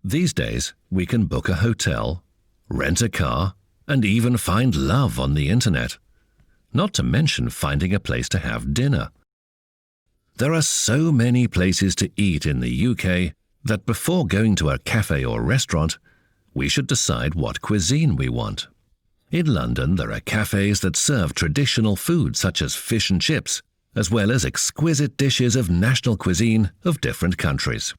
These days, we can book a hotel, rent a car, and even find love on the internet. Not to mention finding a place to have dinner. There are so many places to eat in the UK that before going to a cafe or restaurant, we should decide what cuisine we want. In London, there are cafes that serve traditional food such as fish and chips, as well as exquisite dishes of national cuisine of different countries.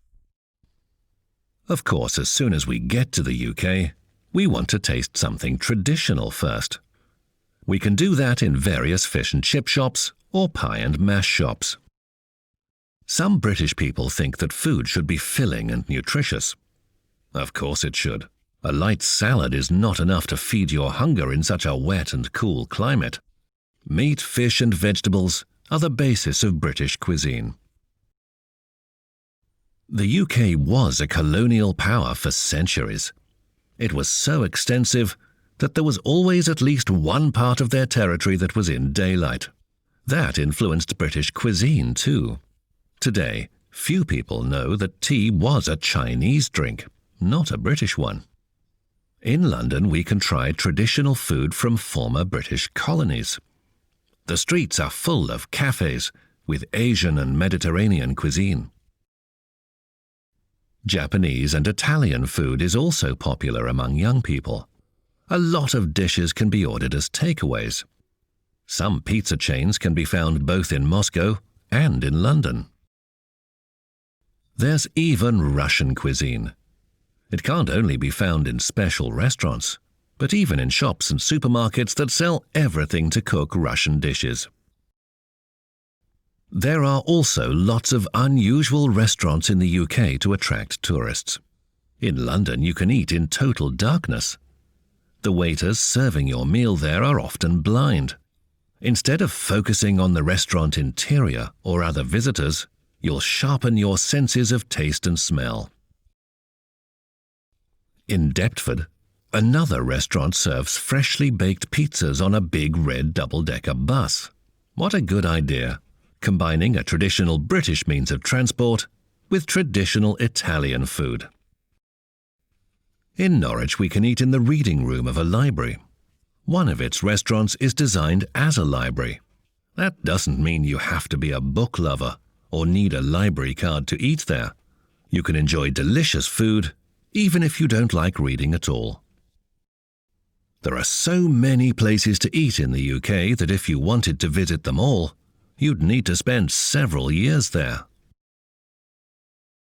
Of course, as soon as we get to the UK, we want to taste something traditional first. We can do that in various fish and chip shops or pie and mash shops. Some British people think that food should be filling and nutritious. Of course it should. A light salad is not enough to feed your hunger in such a wet and cool climate. Meat, fish and vegetables are the basis of British cuisine. The UK was a colonial power for centuries. It was so extensive that there was always at least one part of their territory that was in daylight. That influenced British cuisine too. Today, few people know that tea was a Chinese drink, not a British one. In London, we can try traditional food from former British colonies. The streets are full of cafes with Asian and Mediterranean cuisine. Japanese and Italian food is also popular among young people. A lot of dishes can be ordered as takeaways. Some pizza chains can be found both in Moscow and in London. There's even Russian cuisine. It can't only be found in special restaurants, but even in shops and supermarkets that sell everything to cook Russian dishes. There are also lots of unusual restaurants in the UK to attract tourists. In London, you can eat in total darkness. The waiters serving your meal there are often blind. Instead of focusing on the restaurant interior or other visitors, you'll sharpen your senses of taste and smell. In Deptford, another restaurant serves freshly baked pizzas on a big red double-decker bus. What a good idea, combining a traditional British means of transport with traditional Italian food. In Norwich, we can eat in the reading room of a library. One of its restaurants is designed as a library. That doesn't mean you have to be a book lover or need a library card to eat there. You can enjoy delicious food even if you don't like reading at all. There are so many places to eat in the UK that if you wanted to visit them all, you'd need to spend several years there.